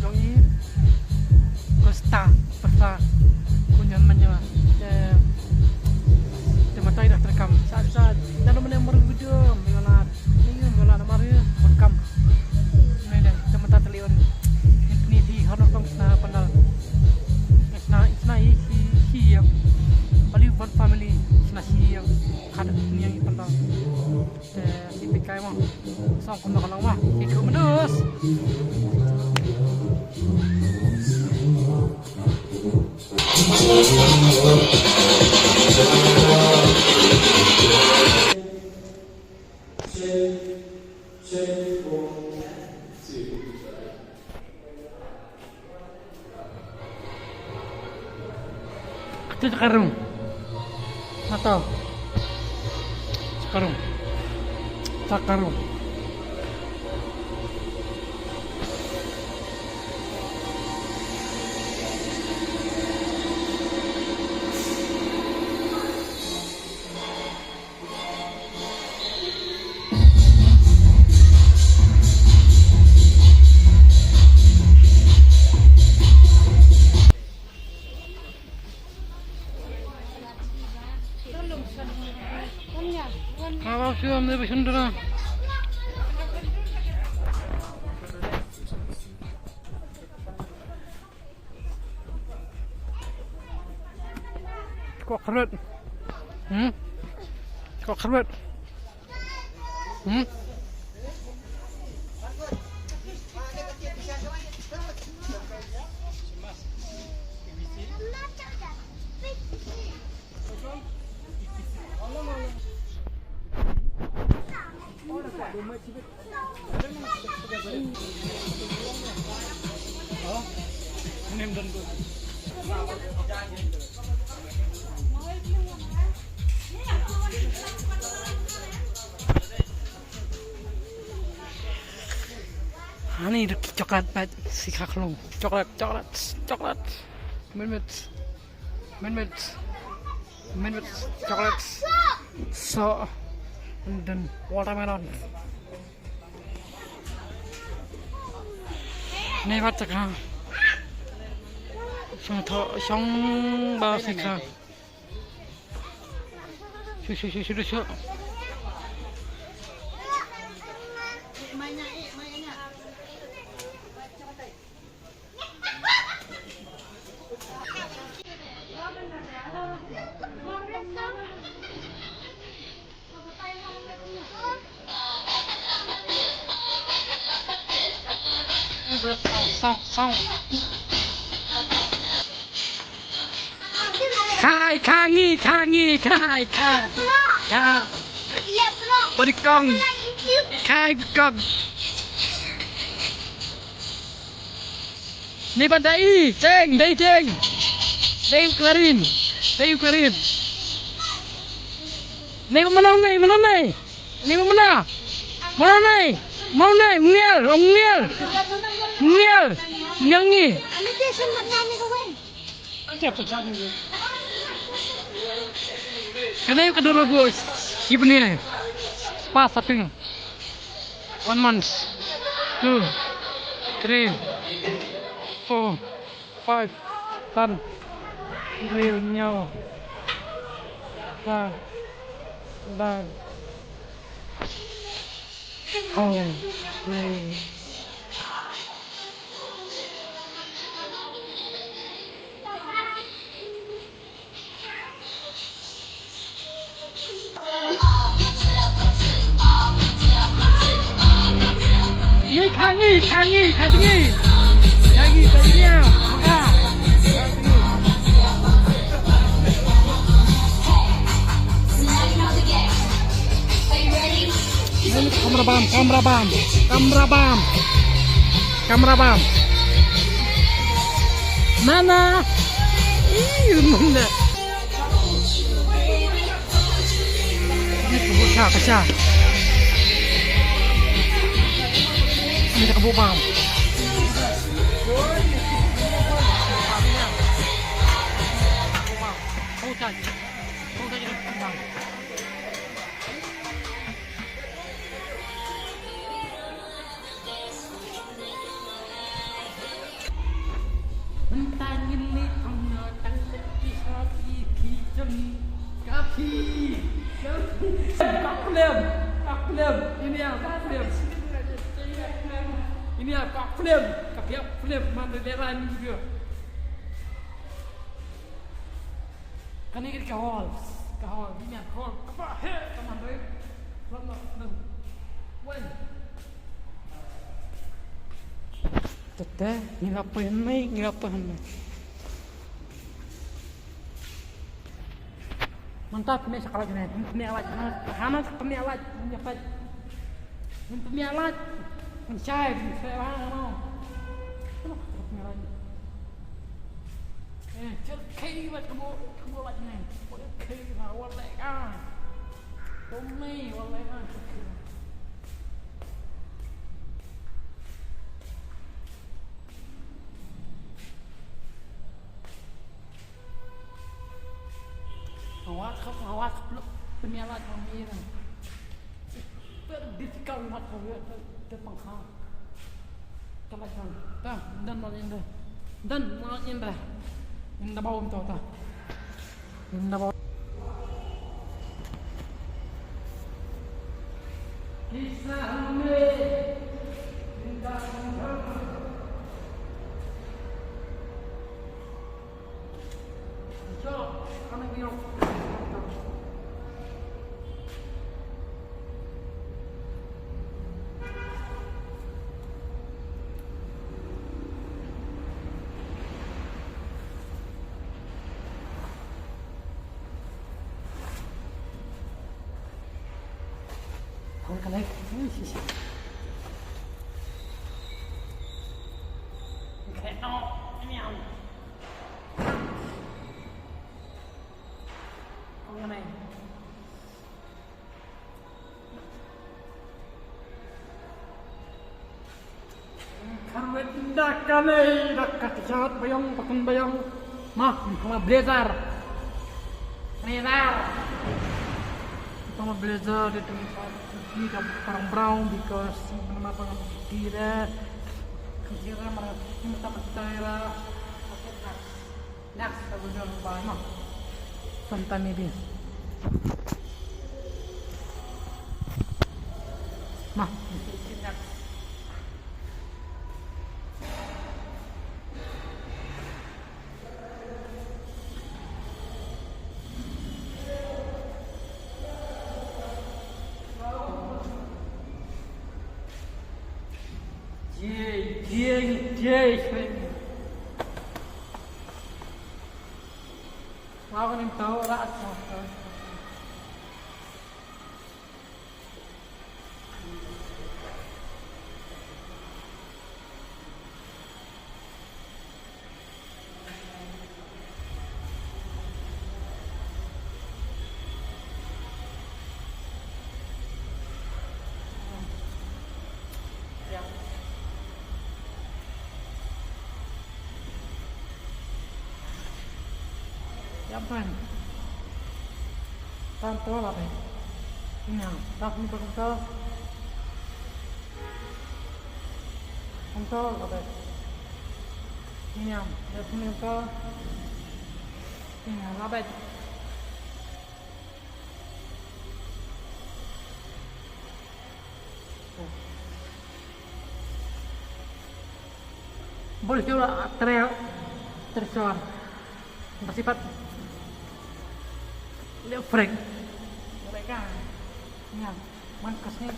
yang ini pesta kunjungan menyewa tempat dah terekam saat dalam menemui video mengenai ini mengenai namanya rekam medan tempat terlihat ini di Hongkong sana pandal sana yang paling one family sana yang ada ini yang pandal si pikai mah sang kena kalau mah ikut menus itu sekarang atau sekarang Awak sih ambil besendera. Kok keret? Kok keret? Ini coklat pat si kaklong coklat minut coklat so dan watermelon ini baca kan song bawa si kan sudah Song. Kangi. Berikong. Kai kong. Ni pandai, ceng. Dei kelarin. Ni mana? Ni mana? Mana? Ngel. Nyanyi. Kenapa kedua bos? Ibu ni. Pas satu. 1 month. 2, 3, 4, 5. Tan. Real nyawa. Dan. Oh, play. Ye kangi. Lagi. Kamera bam. Mana? Mana? Ini kasih. Ini kebu bam. Kau tadi bang. Mentangin litangnya tangkap hati kijang kaki. Pak film. Ini apa film? Ini apa film? Kapiak film mana leran juga. Kan ini kahol. Ini kahol. Apa? Teman baik. Lama. Wan. Teteh, ngapain mai? Mantap ni sekolah ni. Ni alat. Hana ni alat. Ni alat. Mencai, saya mau. Ni alat. Cek kiri buat kamu alat ni. Buat kiri lah, walai kan. Tomei, walai kan. Awak penyalat kami kan. Difficult mat kami terpangkal. Kalau kan, dan malah indah. Indah bau tu ta. Indah bau. Kisah kami indah. So, kami biar kan lagi. Okay, ini yang. Mengenai. Karwet dah kali dah kacau bayang pakai bayang. Mah, blazer. Sama blazer di tempat ini orang brown because nama apa dia kira mana kita daerah nak sebelum banyak sometime maybe mah nak Aku ni tahu rasa. Siapa ni? Tanto lah ni. Ini, tak ni berkata. Tanto lah ni. Ini, dia punya apa? Ini, labet. Boleh juga tersuar bersifat frek mereka ya mangkasnya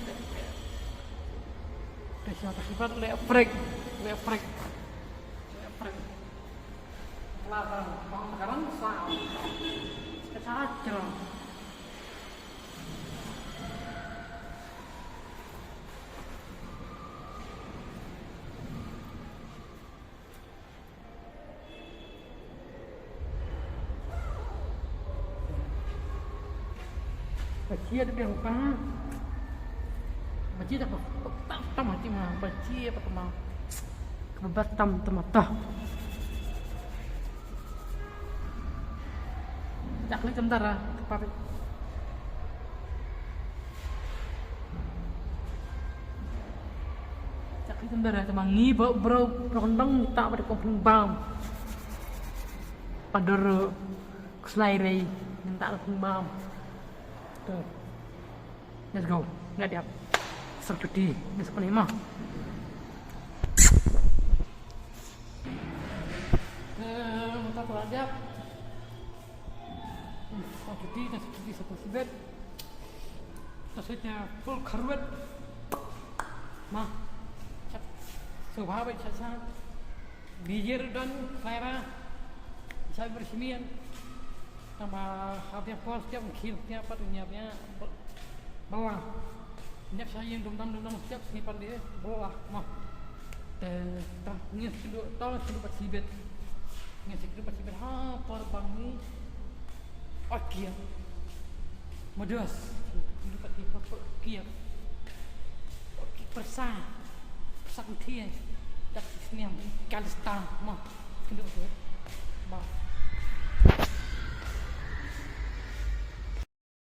bersifat frek larang sekarang sah saja Baci ada dia lupa. Baci tak tam hati mah. Baci apa kemau? Kebebat tam mata. Tak lihat sebentar apa? Tak lihat sebentar teman ni bro kendang tak pada kompeng bam. Padahal keselairai minta langsung mam. Tuh, let's go. Nggak diap. Seperti ini seperti mah. Minta tolak diap. Seperti seperti bed. Tasnya full karwet. Mah, स्वभाव अच्छा डीजर डन फायरा saya bersimian sama habis pos tiap mungkin tiap apa nyiapnya bawah nyiap saya yang dum setiap snipan dia bawah mah tah ngis kedua tahun kedua sibet ngis kedua sibet ha perbang ni okia modus kedua tiap okia okia persah sakit dak sini yang kalista mah